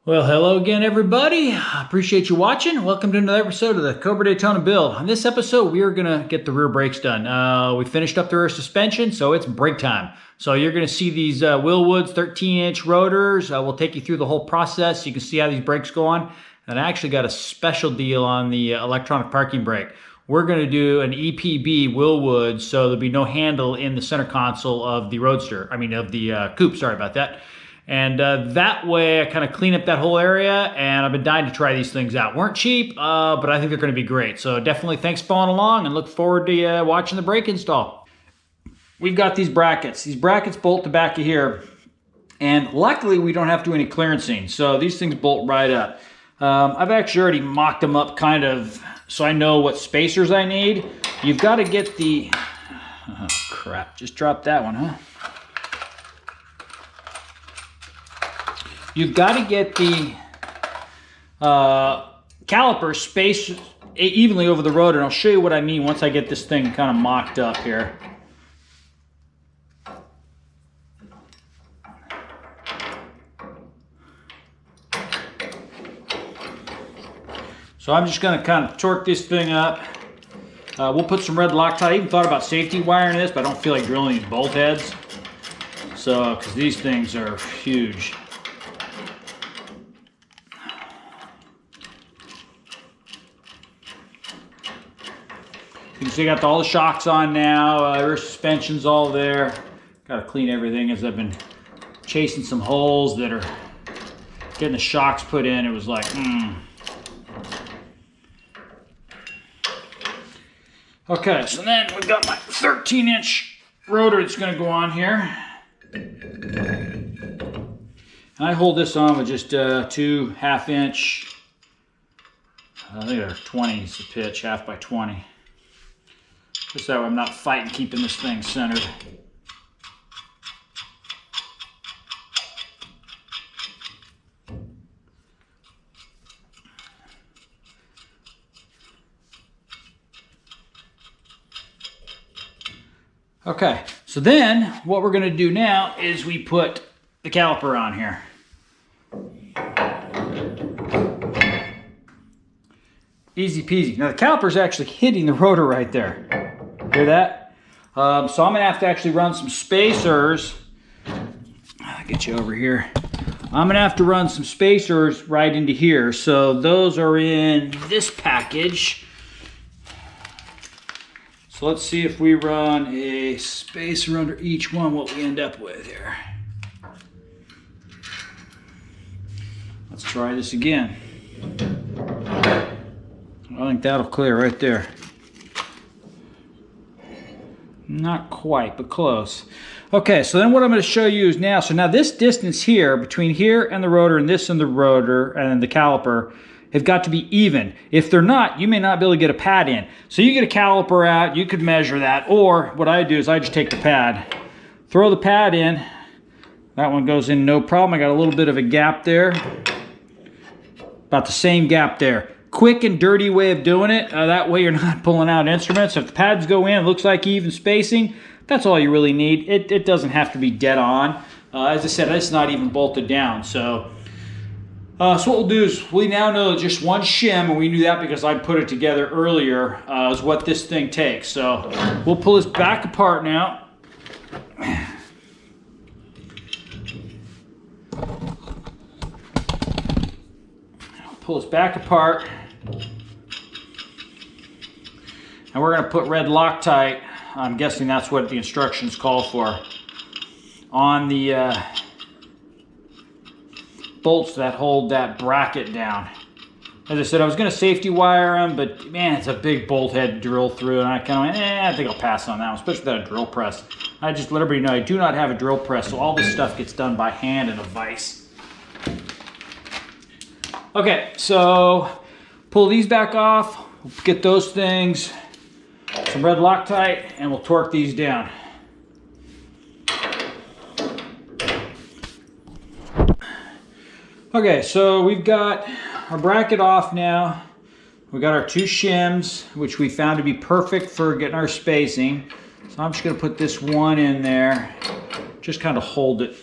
Well, hello again, everybody. I appreciate you watching. Welcome to another episode of the Cobra Daytona build. On this episode, we are going to get the rear brakes done. We finished up the rear suspension, so it's brake time. So you're going to see these Wilwood 13-inch rotors. We'll take you through the whole process. You can see how these brakes go on. And I actually got a special deal on the electronic parking brake. We're going to do an EPB Wilwood, so there'll be no handle in the center console of the Roadster. I mean, of the coupe, sorry about that. And that way I kind of clean up that whole area, and I've been dying to try these things out. Weren't cheap, but I think they're going to be great. So definitely thanks for following along, and look forward to watching the brake install. We've got these brackets. These brackets bolt to back of here, and luckily we don't have to do any clearancing. So these things bolt right up. I've actually already mocked them up kind of so I know what spacers I need. You've got to get the... Oh, crap. Just dropped that one, huh? You've got to get the caliper spaced evenly over the rotor, and I'll show you what I mean once I get this thing kind of mocked up here. So I'm just going to kind of torque this thing up. We'll put some red Loctite. I even thought about safety wiring this, but I don't feel like drilling these bolt heads. So, because these things are huge. You can see I got all the shocks on now, rear suspension's all there. Got to clean everything as I've been chasing some holes that are getting the shocks put in. It was like, Okay, so then we've got my 13-inch rotor that's going to go on here. And I hold this on with just 2 half-inch, I think they're 20s a pitch, half by 20. Just that way I'm not fighting keeping this thing centered. Okay, so then what we're going to do now is we put the caliper on here. Easy peasy. Now the caliper is actually hitting the rotor right there. Hear that? So I'm going to have to actually run some spacers. I'll get you over here. I'm going to have to run some spacers right into here. So those are in this package. So let's see if we run a spacer under each one, what we end up with here. Let's try this again. I think that'll clear right there. Not quite, but close. Okay, so then what I'm going to show you is now, so now this distance here, between here and the rotor and this and the rotor and the caliper, have got to be even. If they're not, you may not be able to get a pad in. So you get a caliper out, you could measure that, or what I do is I just take the pad, throw the pad in, that one goes in no problem. I got a little bit of a gap there, about the same gap there. Quick and dirty way of doing it. That way you're not pulling out instruments. If the pads go in, it looks like even spacing. That's all you really need. It doesn't have to be dead on. As I said, it's not even bolted down. So what we'll do is we now know that just one shim, and we knew that because I put it together earlier, is what this thing takes. So we'll pull this back apart now. Pull this back apart. And we're going to put red Loctite, I'm guessing that's what the instructions call for, on the bolts that hold that bracket down. As I said, I was going to safety wire them, but man, it's a big bolt head to drill through, and I kind of went, I think I'll pass on that one, especially without a drill press. I just let everybody know I do not have a drill press, so all this stuff gets done by hand in a vise. Okay, so pull these back off, get those things, some red Loctite, and we'll torque these down. Okay, so we've got our bracket off now. We got our 2 shims, which we found to be perfect for getting our spacing. So I'm just going to put this one in there, just kind of hold it.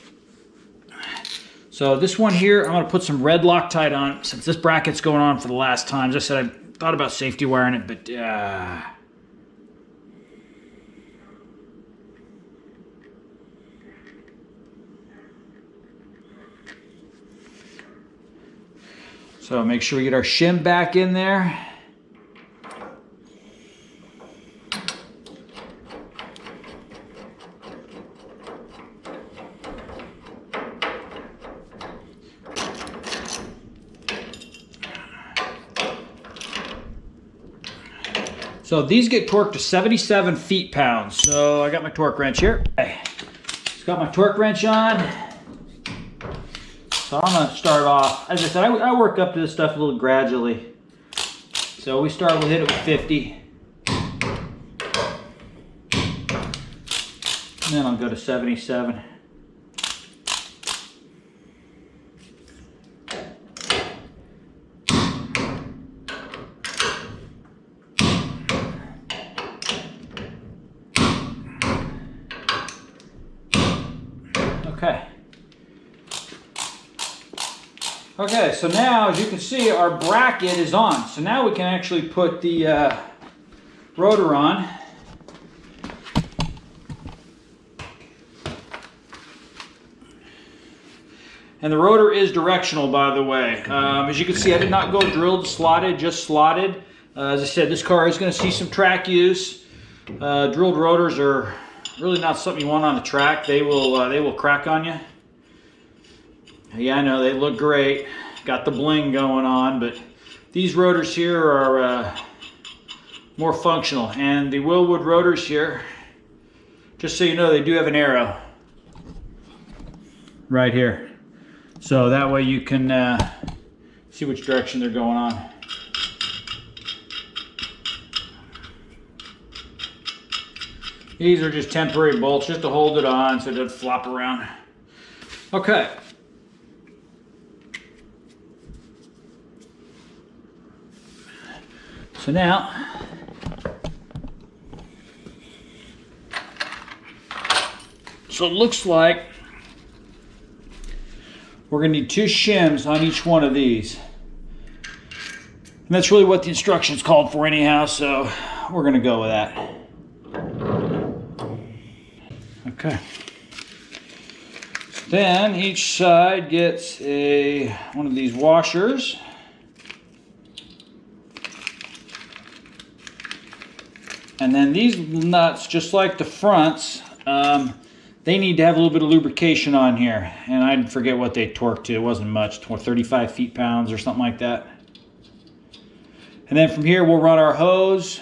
So this one here, I'm gonna put some red Loctite on since this bracket's going on for the last time. As I said, I thought about safety wiring it, but so make sure we get our shim back in there. So these get torqued to 77 feet-pounds. So I got my torque wrench here. Okay. Just got my torque wrench on. So I'm gonna start off, as I said, I work up to this stuff a little gradually. So we start with hit it with 50. And then I'll go to 77. Okay. Okay, so now as you can see, our bracket is on. So now we can actually put the rotor on. And the rotor is directional, by the way. As you can see, I did not go drilled, slotted, just slotted. As I said, this car is going to see some track use. Drilled rotors are really not something you want on the track. They will crack on you. Yeah, I know they look great. Got the bling going on, but these rotors here are more functional. And the Wilwood rotors here, just so you know, they do have an arrow right here. So that way you can see which direction they're going on. These are just temporary bolts just to hold it on so it doesn't flop around. Okay. So now, so it looks like we're going to need 2 shims on each one of these. And that's really what the instructions called for anyhow, so we're going to go with that. Okay. Then each side gets one of these washers. And then these nuts, just like the fronts, they need to have a little bit of lubrication on here. And I forget what they torqued to. It wasn't much, 35 feet-pounds or something like that. And then from here, we'll run our hose.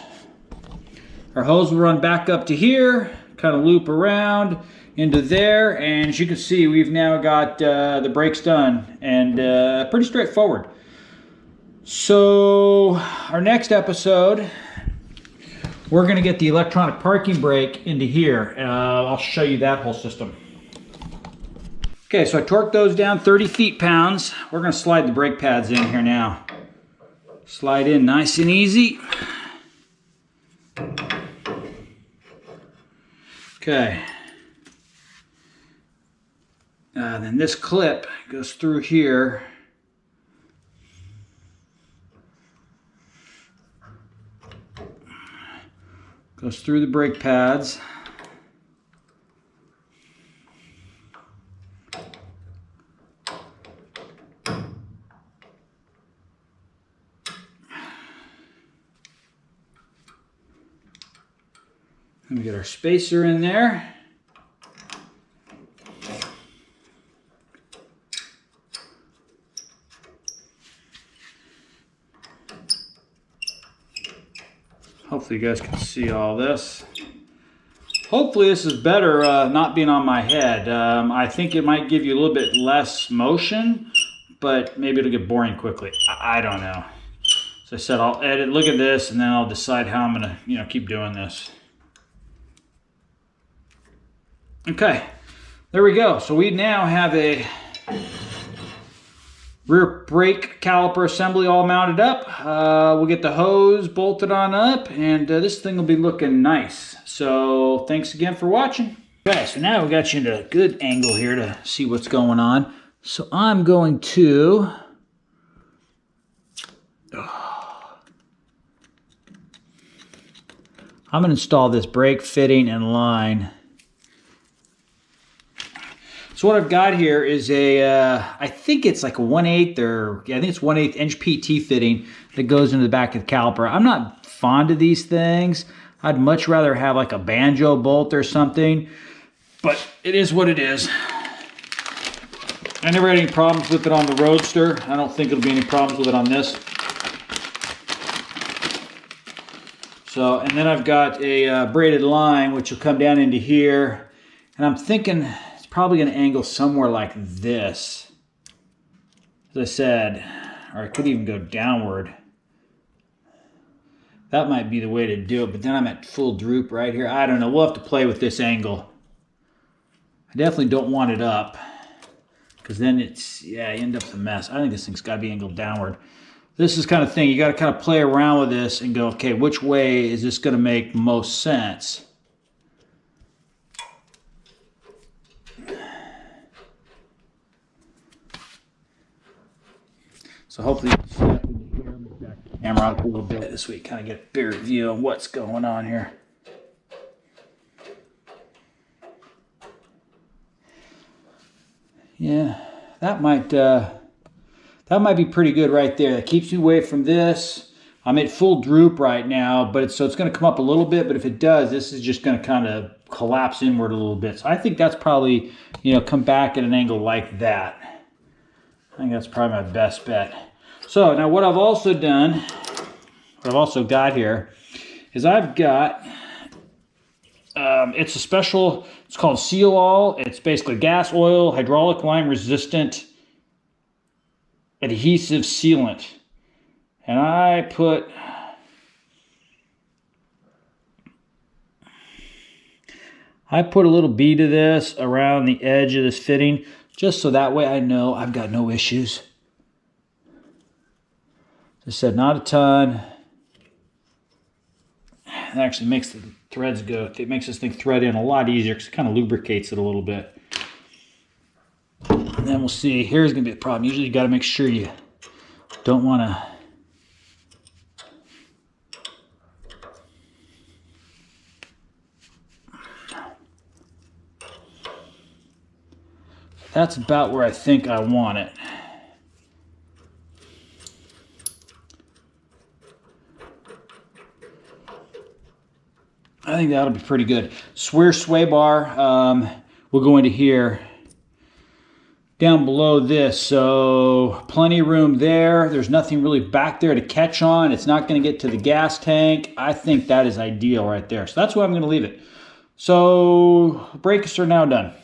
Our hose will run back up to here, kind of loop around into there. And as you can see, we've now got the brakes done. And pretty straightforward. So our next episode, we're going to get the electronic parking brake into here. I'll show you that whole system. Okay, so I torqued those down 30 feet-pounds. We're going to slide the brake pads in here now. Slide in nice and easy. Okay. Then this clip goes through here. Goes through the brake pads. And we get our spacer in there. Hopefully you guys can see all this. Hopefully this is better not being on my head. I think it might give you a little bit less motion, but maybe it'll get boring quickly. I don't know. So I said I'll edit, look at this, and then I'll decide how I'm gonna, keep doing this. Okay, there we go. So we now have a rear brake caliper assembly all mounted up. We'll get the hose bolted on up, and this thing will be looking nice. So thanks again for watching. Okay, so now we got you into a good angle here to see what's going on. So I'm going to install this brake fitting and line. So what I've got here is a, I think it's like a 1/8 or, yeah, I think it's 1/8 inch PT fitting that goes into the back of the caliper. I'm not fond of these things. I'd much rather have like a banjo bolt or something, but it is what it is. I never had any problems with it on the Roadster. I don't think it'll be any problems with it on this. So, and then I've got a braided line which will come down into here, and I'm thinking it's probably going to angle somewhere like this, as I said, or it could even go downward. That might be the way to do it, but then I'm at full droop right here. I don't know. We'll have to play with this angle. I definitely don't want it up, because then it's, yeah, you end up with a mess. I think this thing's got to be angled downward. This is kind of thing, you got to kind of play around with this and go, okay, which way is this going to make most sense? So hopefully you can see up into here. Move back the camera out a little bit this week, kind of get a bigger view of what's going on here. Yeah, that might be pretty good right there. That keeps you away from this. I'm at full droop right now, but so it's going to come up a little bit, but if it does, this is just going to kind of collapse inward a little bit. So I think that's probably, you know, come back at an angle like that. I think that's probably my best bet. So now what I've also done, what I've also got here, is I've got, it's a special, it's called Seal All. It's basically gas, oil, hydraulic lime resistant adhesive sealant. And I put a little bead of this around the edge of this fitting, just so that way I know I've got no issues. As I said, not a ton. It actually makes the threads go, it makes this thing thread in a lot easier because it kind of lubricates it a little bit. And then we'll see, here's going to be the problem. Usually you got to make sure you don't want to that's about where I think I want it. I think that'll be pretty good. Sway bar will go into here down below this, so plenty of room there. There's nothing really back there to catch on. It's not going to get to the gas tank. I think that is ideal right there. So that's where I'm going to leave it. So brakes are now done.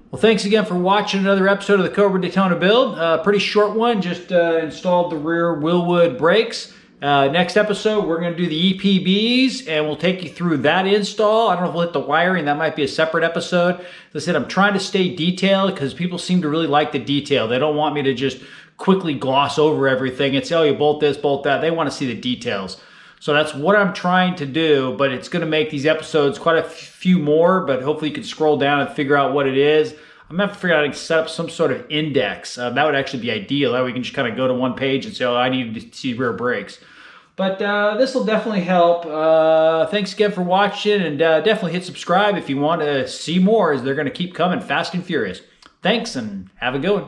Well, thanks again for watching another episode of the Cobra Daytona build. Pretty short one, just installed the rear Wilwood brakes. Next episode, we're going to do the EPBs, and we'll take you through that install. I don't know if we'll hit the wiring. That might be a separate episode. As I said, I'm trying to stay detailed because people seem to really like the detail. They don't want me to just quickly gloss over everything and say, oh, you bolt this, bolt that. They want to see the details. So that's what I'm trying to do, but it's going to make these episodes quite a few more, but hopefully you can scroll down and figure out what it is. I'm going to have to figure out how to set up some sort of index. That would actually be ideal. That way we can just kind of go to one page and say, oh, I need to see rear brakes. But this will definitely help. Thanks again for watching, and definitely hit subscribe if you want to see more, as they're going to keep coming fast and furious. Thanks, and have a good one.